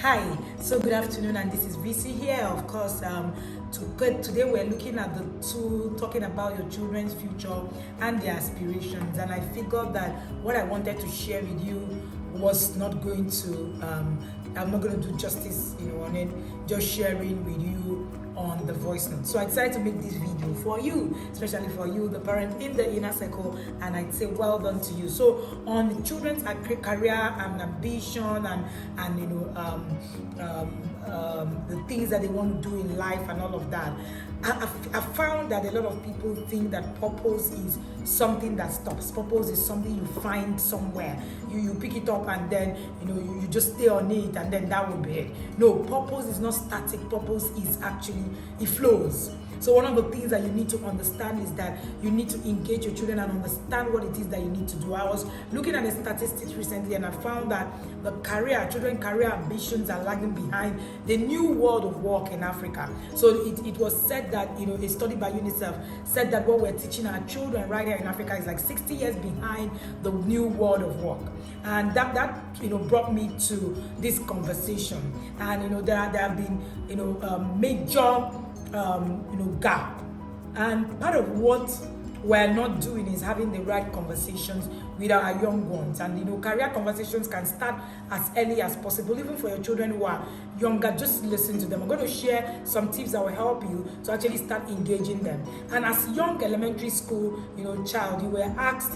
Hi, so good afternoon, and this is VC here. Of course, today we're looking at the two, talking about your children's future and their aspirations. And I figured that what I wanted to share with you was not going to, I'm not going to do justice, on it, just sharing with you on the voice note. So I decided to make this video for you, especially for you, the parent in the inner circle, and I'd say well done to you. So on the children's career and ambition and the things that they want to do in life and all of that, I found that a lot of people think that purpose is something that stops. Purpose is something you find somewhere. You pick it up and then you just stay on it and then that will be it. No, purpose is not static. Purpose is actually, it flows. So one of the things that you need to understand is that you need to engage your children and understand what it is that you need to do. I was looking at the statistics recently and I found that the children career ambitions are lagging behind the new world of work in Africa. So it was said that, a study by UNICEF said that what we're teaching our children right here in Africa is like 60 years behind the new world of work. And that brought me to this conversation. And, there have been, major gap, and part of what we're not doing is having the right conversations with our young ones. And career conversations can start as early as possible, even for your children who are younger. Just listen to them. I'm going to share some tips that will help you to actually start engaging them. And as young elementary school child, you were asked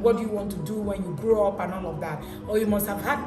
what do you want to do when you grow up and all of that, or you must have had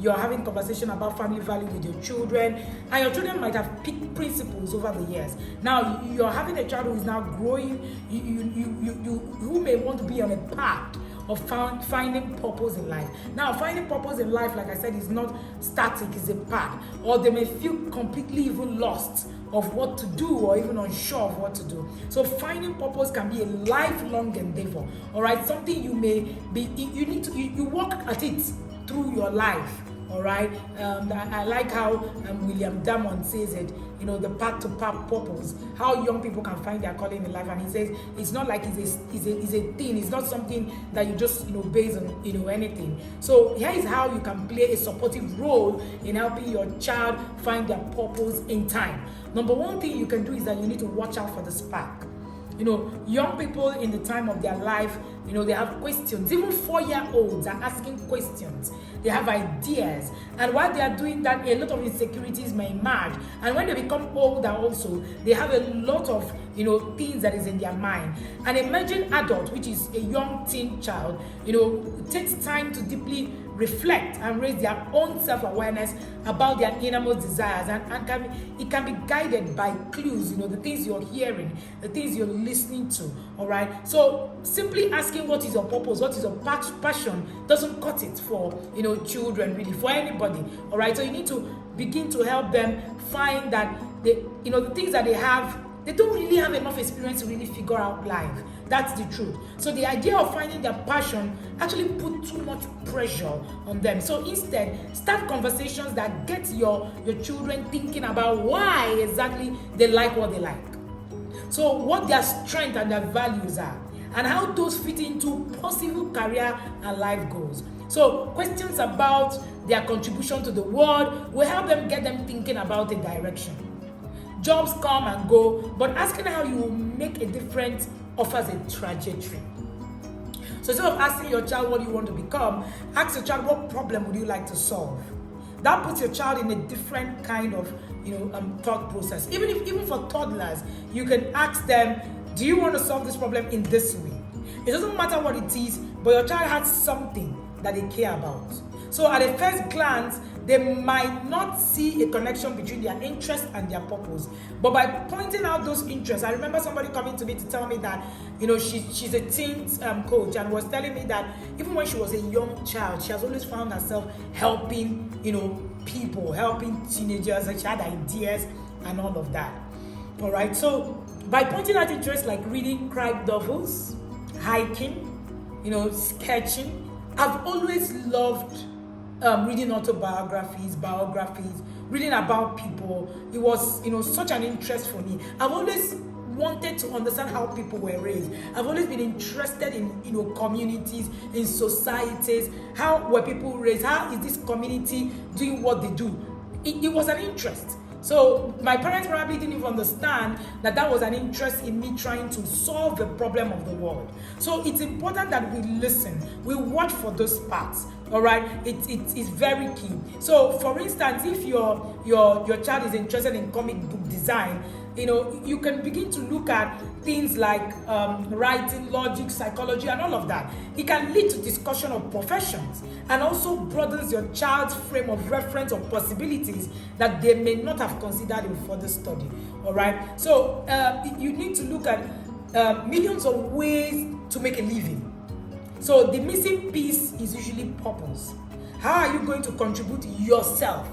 you're having conversation about family value with your children, and your children might have picked principles over the years. Now you're having a child who is now growing, who may want to be on a path of finding purpose in life. Now, finding purpose in life, like I said, is not static, it's a path. Or they may feel completely even lost of what to do or even unsure of what to do. So finding purpose can be a lifelong endeavor, all right? Something you may be, you work at it through your life. All right. I like how William Damon says it, the path to purpose, how young people can find their calling in life. And he says it's not like it's a thing, it's not something that you just base on anything. So here is how you can play a supportive role in helping your child find their purpose in time. Number one thing you can do is that you need to watch out for the spark. Young people in the time of their life, they have questions. Even 4-year-olds are asking questions. They have ideas. And while they are doing that, a lot of insecurities may emerge. And when they become older also, they have a lot of, things that is in their mind. An emerging adult, which is a young teen child, takes time to deeply reflect and raise their own self-awareness about their innermost desires, and it can be guided by clues, the things you're hearing, the things you're listening to. All right, so simply asking what is your purpose, what is your passion, doesn't cut it for children, really, for anybody. All right, so you need to begin to help them find that the things that they have, they don't really have enough experience to really figure out life. That's the truth. So the idea of finding their passion actually put too much pressure on them. So instead, start conversations that get your children thinking about why exactly they like what they like. So what their strengths and their values are, and how those fit into possible career and life goals. So questions about their contribution to the world will help them get them thinking about a direction. Jobs come and go, but asking how you will make a difference offers a trajectory. So instead of asking your child what you want to become, ask your child what problem would you like to solve. That puts your child in a different kind of thought process. Even for toddlers, you can ask them, do you want to solve this problem in this way? It doesn't matter what it is, but your child has something that they care about. So at a first glance, they might not see a connection between their interest and their purpose. But by pointing out those interests, I remember somebody coming to me to tell me that, she's a teen coach, and was telling me that even when she was a young child, she has always found herself helping, people, helping teenagers, and she had ideas and all of that. All right. So by pointing out interests like reading crime novels, hiking, sketching, I've always loved reading autobiographies, biographies, reading about people. It was, such an interest for me. I've always wanted to understand how people were raised. I've always been interested in, communities, in societies. How were people raised? How is this community doing what they do? It was an interest. So my parents probably didn't even understand that was an interest in me trying to solve the problem of the world. So it's important that we listen, we watch for those parts. All right, it is very key. So for instance, if your child is interested in comic book design, you can begin to look at things like writing, logic, psychology, and all of that. It can lead to discussion of professions and also broadens your child's frame of reference or possibilities that they may not have considered in further study. All right, so you need to look at millions of ways to make a living. So the missing piece is usually purpose. How are you going to contribute yourself?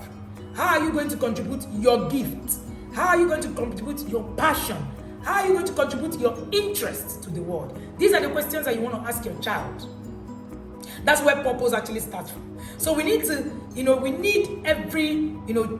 How are you going to contribute your gift? How are you going to contribute your passion? How are you going to contribute your interest to the world? These are the questions that you want to ask your child. That's where purpose actually starts from. So we need to, we need every,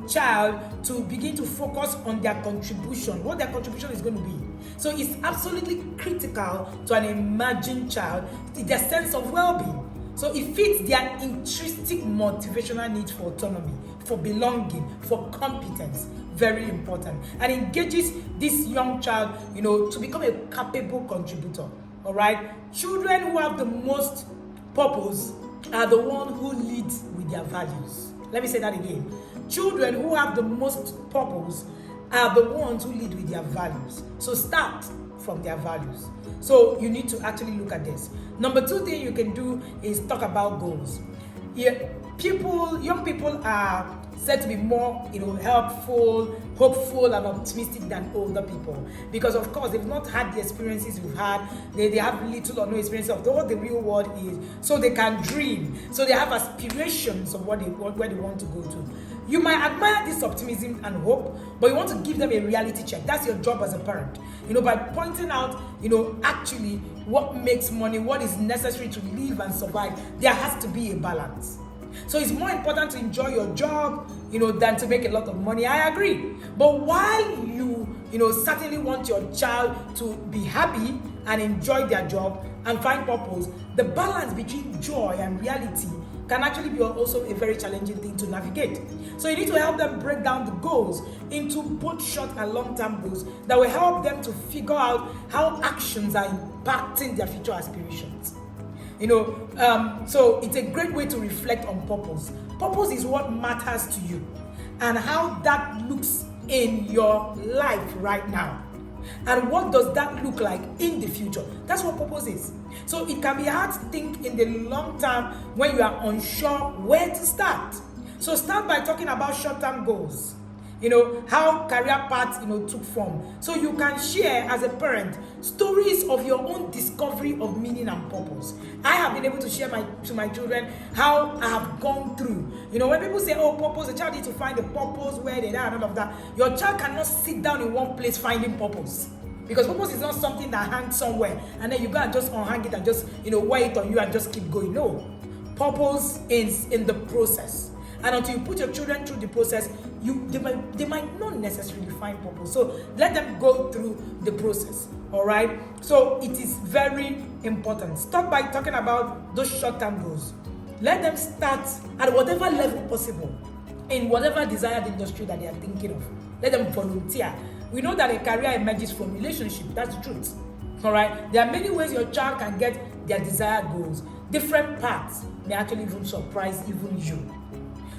child to begin to focus on their contribution, what their contribution is going to be. So it's absolutely critical to an emerging child, their sense of well-being. So it fits their intrinsic motivational needs for autonomy, for belonging, for competence. Very important. And engages this young child, to become a capable contributor. All right? Children who have the most purpose are the ones who lead with their values. Let me say that again. Children who have the most purpose are the ones who lead with their values. So start from their values. So you need to actually look at this. Number 2 thing you can do is talk about goals. Young people are said to be more, helpful, hopeful, and optimistic than older people, because of course they've not had the experiences we've had. They have little or no experience of what the real world is, so they can dream. So they have aspirations of where they want to go to. You might admire this optimism and hope, but you want to give them a reality check. That's your job as a parent. By pointing out, actually what makes money, what is necessary to live and survive. There has to be a balance. So it's more important to enjoy your job, than to make a lot of money. I agree. But while you certainly want your child to be happy and enjoy their job and find purpose, the balance between joy and reality can actually be also a very challenging thing to navigate. So you need to help them break down the goals into both short and long-term goals that will help them to figure out how actions are impacting their future aspirations. So it's a great way to reflect on purpose. Purpose is what matters to you and how that looks in your life right now. And what does that look like in the future? That's what purpose is. So it can be hard to think in the long term when you are unsure where to start. So start by talking about short-term goals. How career paths, took form. So you can share as a parent stories of your own discovery of meaning and purpose. I have been able to share to my children how I have gone through. When people say, oh, purpose, the child needs to find a purpose where they are and all of that. Your child cannot sit down in one place finding purpose. Because purpose is not something that hangs somewhere and then you go and just unhang it and just, wear it on you and just keep going. No. Purpose is in the process. And until you put your children through the process, they might not necessarily find purpose. So let them go through the process. All right. So it is very important. Start by talking about those short-term goals. Let them start at whatever level possible in whatever desired industry that they are thinking of. Let them volunteer. We know that a career emerges from relationship. That's the truth. All right. There are many ways your child can get their desired goals. Different paths may actually even surprise even you.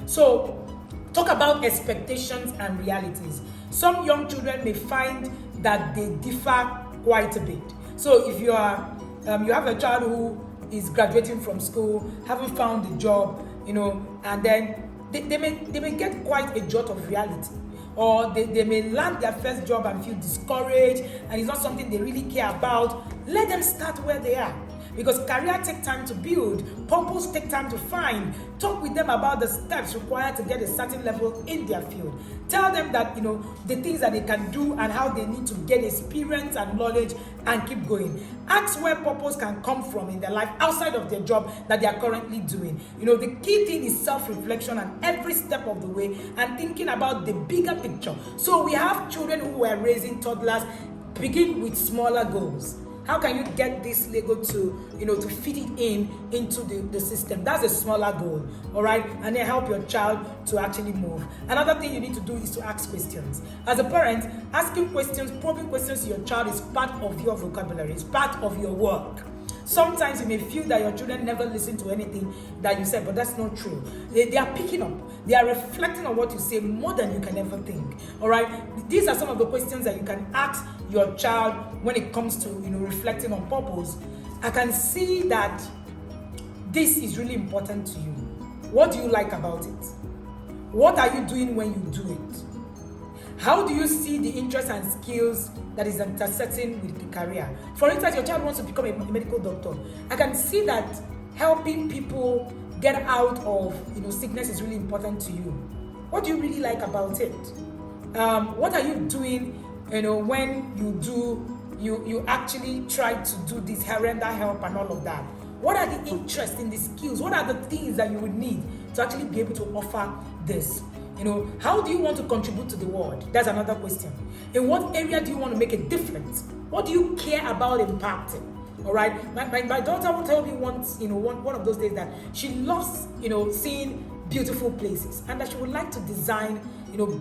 So, talk about expectations and realities. Some young children may find that they differ quite a bit. So, if you have a child who is graduating from school, haven't found a job, and then they may get quite a jolt of reality. Or they may land their first job and feel discouraged, and it's not something they really care about. Let them start where they are. Because career takes time to build, purpose takes time to find. Talk with them about the steps required to get a certain level in their field. Tell them that, the things that they can do and how they need to get experience and knowledge and keep going. Ask where purpose can come from in their life outside of their job that they are currently doing. The key thing is self-reflection and every step of the way and thinking about the bigger picture. So we have children who were raising toddlers begin with smaller goals. How can you get this Lego to, to fit it into the system? That's a smaller goal, all right? And then help your child to actually move. Another thing you need to do is to ask questions. As a parent, asking questions, probing questions to your child is part of your vocabulary. It's part of your work. Sometimes you may feel that your children never listen to anything that you said, but that's not true. They are picking up. They are reflecting on what you say more than you can ever think. All right? These are some of the questions that you can ask your child when it comes to, reflecting on purpose. I can see that this is really important to you. What do you like about it? What are you doing when you do it? How do you see the interests and skills that is intersecting with the career? For instance, your child wants to become a medical doctor. I can see that helping people get out of sickness is really important to you. What do you really like about it? What are you doing when you actually try to do this render help and all of that? What are the interests in the skills? What are the things that you would need to actually be able to offer this? How do you want to contribute to the world? That's another question. In what area do you want to make a difference? What do you care about impacting? All right. My daughter will tell me once, one of those days that she loves, seeing beautiful places and that she would like to design,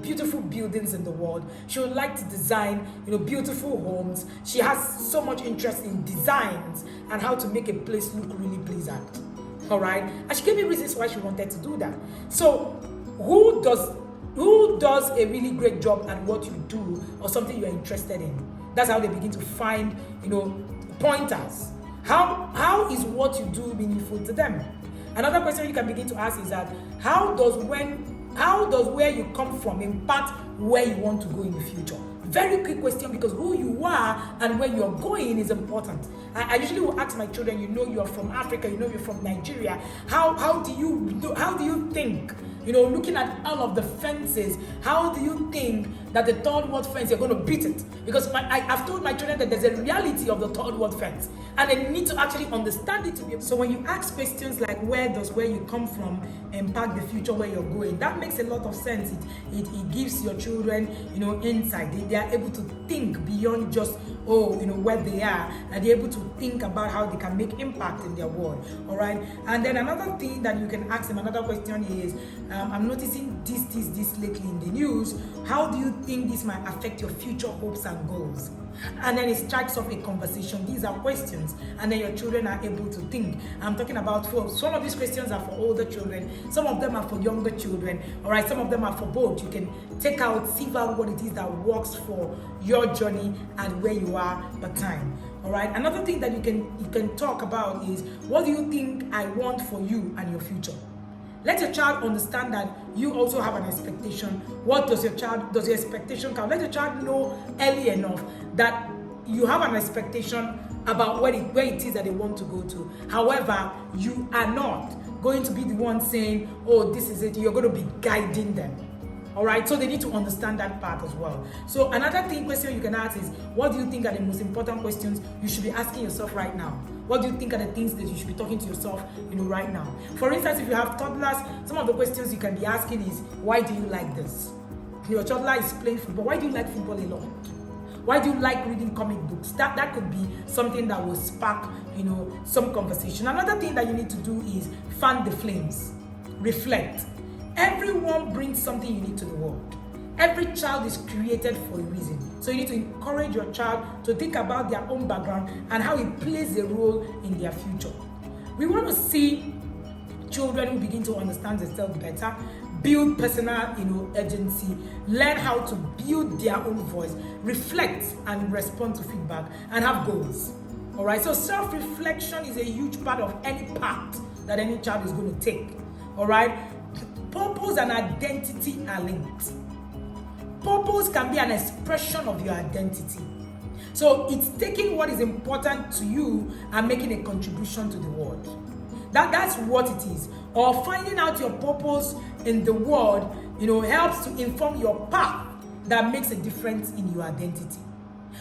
beautiful buildings in the world. She would like to design, beautiful homes. She has so much interest in designs and how to make a place look really pleasant. All right. And she gave me reasons why she wanted to do that. So who does a really great job at what you do or something you're interested in? That's how they begin to find, pointers. How is what you do meaningful to them? Another question you can begin to ask is that how does where you come from impact where you want to go in the future? Very quick question, because who you are and where you're going is important. I usually will ask my children, you're from Africa, you're from Nigeria. How do you think? Looking at all of the fences, how do you think that the third world fence, you're going to beat it? Because I've told my children that there's a reality of the third world fence, and they need to actually understand it to be. So when you ask questions like where does where you come from impact the future where you're going, that makes a lot of sense. It gives your children, insight. They are able to think beyond just where they are, and they're able to think about how they can make impact in their world. All right. And then another thing that you can ask them, another question is, I'm noticing this lately in the news. How do you think this might affect your future hopes and goals? And then it strikes off a conversation. These are questions, and then your children are able to think. I'm talking about some of these questions are for older children, some of them are for younger children. All right, some of them are for both. You can see out what it is that works for your journey and where you are per time. All right. Another thing that you can talk about is, what do you think I want for you and your future? Let your child understand that you also have an expectation. What does your expectation count? Let your child know early enough that you have an expectation about where it is that they want to go to. However, you are not going to be the one saying, oh, this is it. You're going to be guiding them. All right, so they need to understand that part as well. So another question you can ask is, what do you think are the most important questions you should be asking yourself right now? What do you think are the things that you should be talking to yourself, right now? For instance, if you have toddlers, some of the questions you can be asking is, why do you like this? Your toddler is playing football. Why do you like football a lot? Why do you like reading comic books? That could be something that will spark, some conversation. Another thing that you need to do is fan the flames. Reflect. Everyone brings something unique to the world. Every child is created for a reason. So you need to encourage your child to think about their own background and how it plays a role in their future. We want to see children who begin to understand themselves better, build personal, agency, learn how to build their own voice, reflect and respond to feedback, and have goals. All right. So self-reflection is a huge part of any path that any child is going to take. All right. Purpose and identity are linked. Purpose can be an expression of your identity. So it's taking what is important to you and making a contribution to the world. That's what it is. Or finding out your purpose in the world, helps to inform your path that makes a difference in your identity.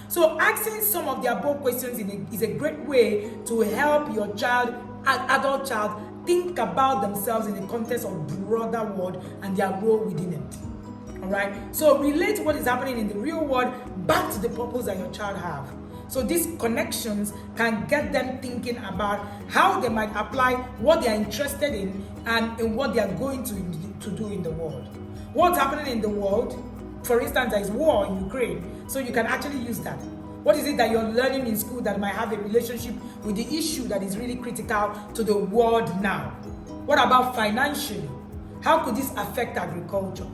So asking some of the above questions is a great way to help your adult child, think about themselves in the context of broader world and their role within it. All right. So relate what is happening in the real world back to the purpose that your child have. So these connections can get them thinking about how they might apply what they are interested in and in what they are going to do in the world. What's happening in the world, for instance, there is war in Ukraine, so you can actually use that. What is it that you're learning in school that might have a relationship with the issue that is really critical to the world now? What about financially? How could this affect agriculture?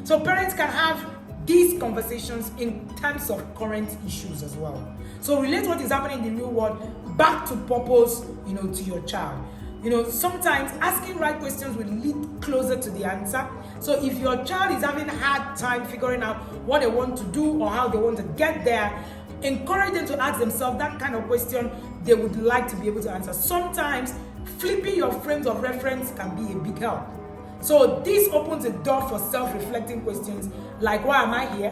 So parents can have these conversations in terms of current issues as well. So relate what is happening in the real world back to purpose, to your child. Sometimes asking right questions will lead closer to the answer. So if your child is having a hard time figuring out what they want to do or how they want to get there, encourage them to ask themselves that kind of question they would like to be able to answer. Sometimes flipping your frames of reference can be a big help. So this opens a door for self-reflecting questions like, why am I here?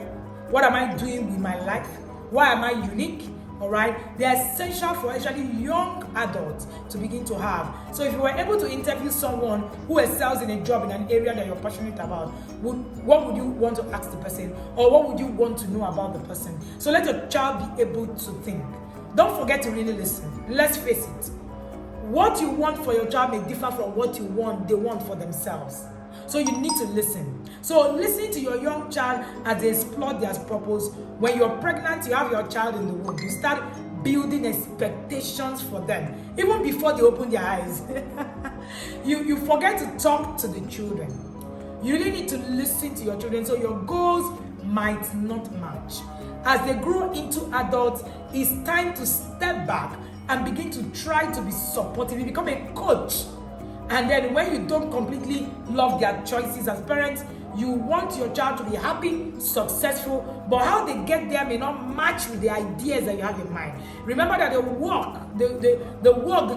What am I doing with my life? Why am I unique? All right, they're essential for actually young adults to begin to have. So if you were able to interview someone who excels in a job in an area that you're passionate about, what would you want to ask the person, or what would you want to know about the person? So let your child be able to think. Don't forget to really listen. Let's face it. What you want for your child may differ from what they want for themselves. So you need to listen. So listen to your young child as they explore their purpose. When you're pregnant, you have your child in the womb. You start building expectations for them, even before they open their eyes. You forget to talk to the children. You really need to listen to your children so your goals might not match. As they grow into adults, it's time to step back and begin to try to be supportive. You become a coach. And then when you don't completely love their choices as parents, you want your child to be happy, successful, but how they get there may not match with the ideas that you have in mind. Remember that the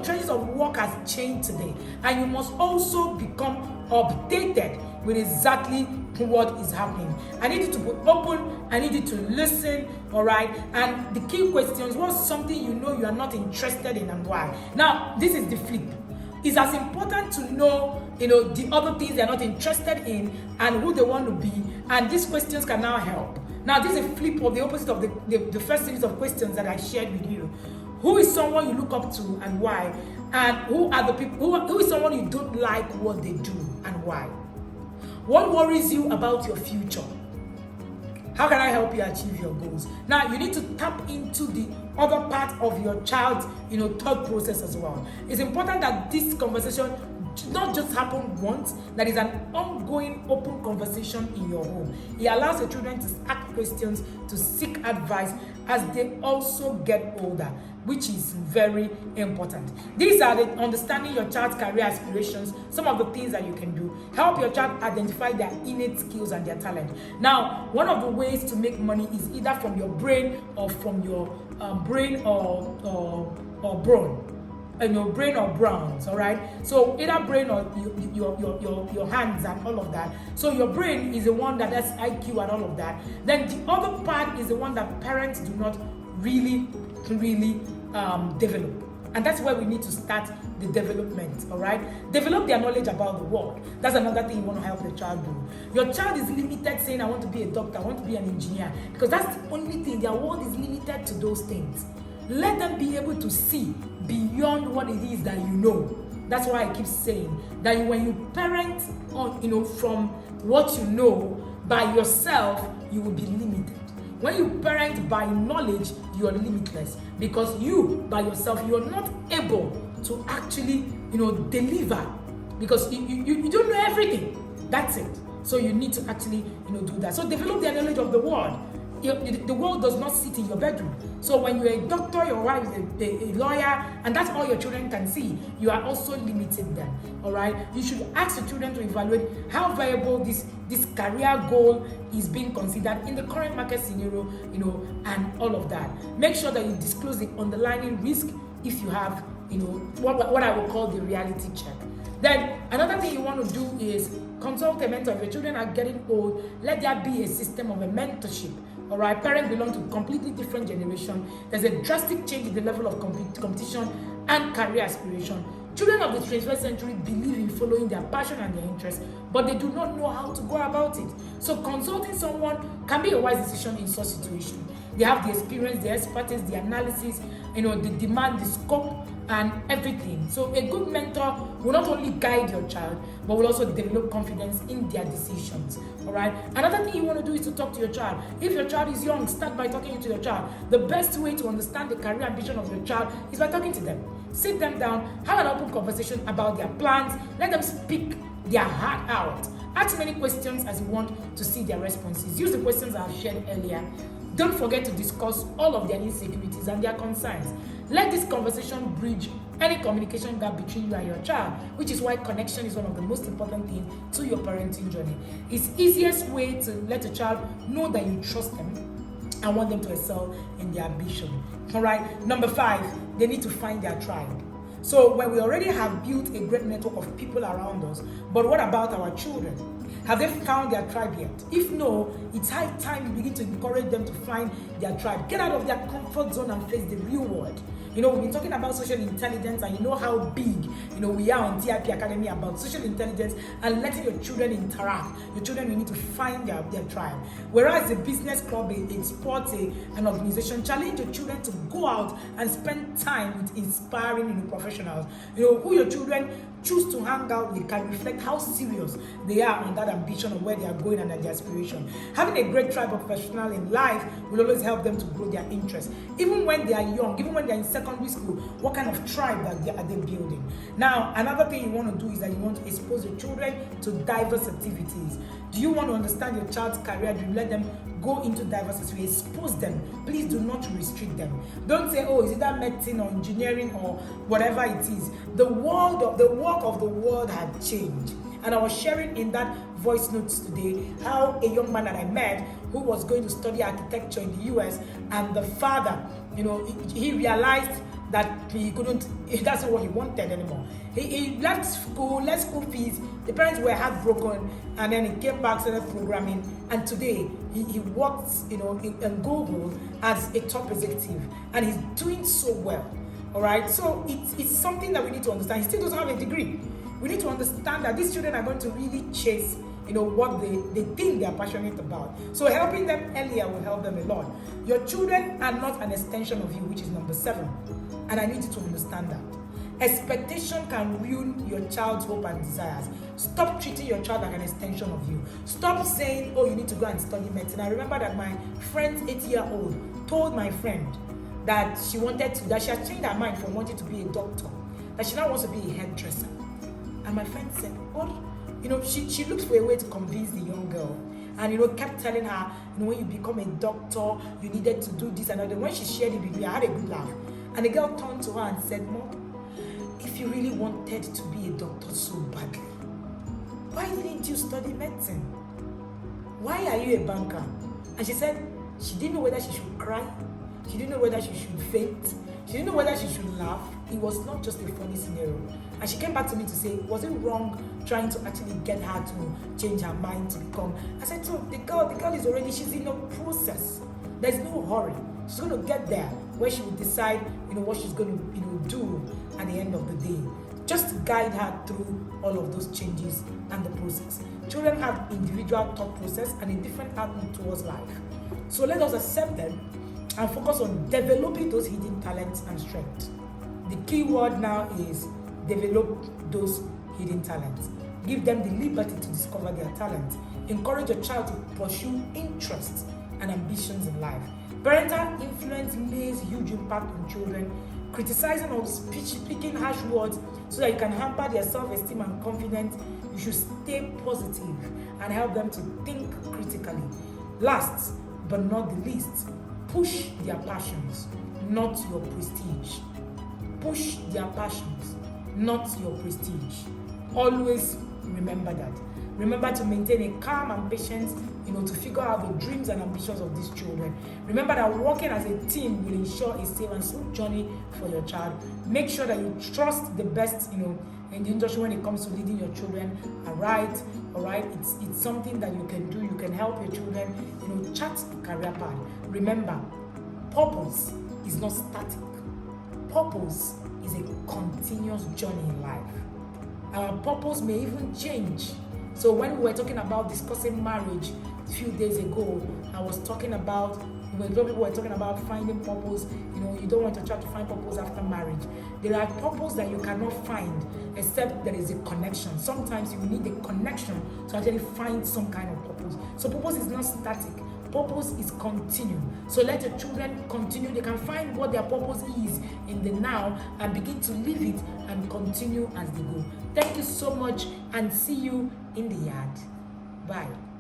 trenches of work has changed today, and you must also become updated with exactly what is happening. I need you to be open, I need you to listen, all right? And the key questions, what's something you are not interested in and why? Now, this is the flip. It's as important to know, the other things they're not interested in and who they want to be. And these questions can now help. Now, this is a flip of the opposite of the first series of questions that I shared with you. Who is someone you look up to and why? And who are the people, who is someone you don't like what they do and why? What worries you about your future? How can I help you achieve your goals? Now, you need to tap into the other part of your child's, thought process as well. It's important that this conversation not just happen once, that is an ongoing open conversation in your home. It allows your children to ask questions, to seek advice as they also get older, which is very important. These are the understanding your child's career aspirations, some of the things that you can do. Help your child identify their innate skills and their talent. Now, one of the ways to make money is either from your brain or from your brain or brawn. And your brain or browns, all right? So either brain or your hands and all of that. So your brain is the one that has IQ and all of that. Then the other part is the one that parents do not really develop. And that's where we need to start the development, all right? Develop their knowledge about the world. That's another thing you want to help your child do. Your child is limited saying, I want to be a doctor, I want to be an engineer, because that's the only thing. Their world is limited to those things. Let them be able to see beyond what it is that you know. That's why I keep saying that when you parent on, from what you know by yourself, you will be limited. When you parent by knowledge, you are limitless, because you by yourself, you are not able to actually, deliver, because you don't know everything. That's it. So you need to actually, do that. So develop their knowledge of the world. The world does not sit in your bedroom. So when you're a doctor, your wife is a lawyer, and that's all your children can see, you are also limiting them, all right? You should ask the children to evaluate how viable this career goal is being considered in the current market scenario, and all of that. Make sure that you disclose the underlying risk if you have, what I will call the reality check. Then another thing you want to do is consult a mentor. If your children are getting old, let there be a system of a mentorship. All right, parents belong to a completely different generation. There's a drastic change in the level of competition and career aspiration. Children of the 21st century believe in following their passion and their interests, but they do not know how to go about it. So consulting someone can be a wise decision in such situation. They have the experience, the expertise, the analysis, the demand, the scope, and everything. So a good mentor will not only guide your child, but will also develop confidence in their decisions. All right. Another thing you want to do is to talk to your child. If your child is young, start by talking to your child. The best way to understand the career ambition of your child is by talking to them. Sit them down, have an open conversation about their plans. Let them speak their heart out. Ask many questions as you want to see their responses. Use the questions I've shared earlier. Don't forget to discuss all of their insecurities and their concerns. Let this conversation bridge any communication gap between you and your child, which is why connection is one of the most important things to your parenting journey. It's the easiest way to let a child know that you trust them and want them to excel in their ambition. All right. Number 5, they need to find their tribe. So when we already have built a great network of people around us, but what about our children? Have they found their tribe yet? If no, it's high time you begin to encourage them to find their tribe. Get out of their comfort zone and face the real world. We've been talking about social intelligence, and you know how big, we are on TIP Academy about social intelligence and letting your children interact. Your children will need to find their tribe. Whereas a business club, a sport, an organization, challenge your children to go out and spend time with inspiring professionals. Who your children choose to hang out with can reflect how serious they are on that ambition of where they are going and their aspiration. Having a great tribe of professionals in life will always help them to grow their interest. Even when they are young, even when they are in secondary school, what kind of tribe are they building? Now, another thing you want to do is that you want to expose your children to diverse activities. Do you want to understand your child's career? Do you let them go into diversity? Expose them. Please do not restrict them. Don't say, is it that medicine or engineering or whatever it is. The work of the world had changed. And I was sharing in that voice notes today how a young man that I met who was going to study architecture in the US, and the father, he realized that he couldn't, that's not what he wanted anymore. He left school fees, the parents were heartbroken, and then he came back, started programming, and today he works, in Google as a top executive, and he's doing so well. All right, so it's something that we need to understand. He still doesn't have a degree. We need to understand that these children are going to really chase, what they think they are passionate about. So helping them earlier will help them a lot. Your children are not an extension of you, which is number 7. And I need you to understand that. Expectation can ruin your child's hope and desires. Stop treating your child like an extension of you. Stop saying, you need to go and study medicine. I remember that my friend's 8-year-old told my friend that she has changed her mind from wanting to be a doctor, that she now wants to be a hairdresser. And my friend said, she looked for a way to convince the young girl, and kept telling her, when you become a doctor, you needed to do this and that. And when she shared it with me, I had a good laugh. And the girl turned to her and said, Mom, if you really wanted to be a doctor so badly, why didn't you study medicine? Why are you a banker? And she said she didn't know whether she should cry. She didn't know whether she should faint. She didn't know whether she should laugh. It was not just a funny scenario. And she came back to me to say, was it wrong trying to actually get her to change her mind to become? I said, so the girl is already, she's in a process. There's no hurry. She's going to get there where she will decide, what she's going to, do at the end of the day. Just guide her through all of those changes and the process. Children have individual thought process and a different outlook towards life. So let us accept them and focus on developing those hidden talents and strengths. The key word now is develop those hidden talents. Give them the liberty to discover their talents. Encourage your child to pursue interests and ambitions in life. Parental influence lays huge impact on children. Criticizing or speaking harsh words so that you can hamper their self-esteem and confidence, you should stay positive and help them to think critically. Last but not the least, push their passions, not your prestige. Push their passions, not your prestige. Always remember that. Remember to maintain a calm and patience, to figure out the dreams and ambitions of these children. Remember that working as a team will ensure a safe and smooth journey for your child. Make sure that you trust the best, in the industry when it comes to leading your children aright. All right, it's something that you can do. You can help your children, chart a career path. Remember, purpose is not static. Purpose is a continuous journey in life. Our purpose may even change. So when we were talking about discussing marriage a few days ago, I was talking about when people were talking about finding purpose, you don't want to try to find purpose after marriage. There are purpose that you cannot find except there is a connection. Sometimes you need a connection to actually find some kind of purpose. So purpose is not static. Purpose is continuing. So let your children continue. They can find what their purpose is in the now and begin to live it and continue as they go. Thank you so much and see you in the yard. Bye.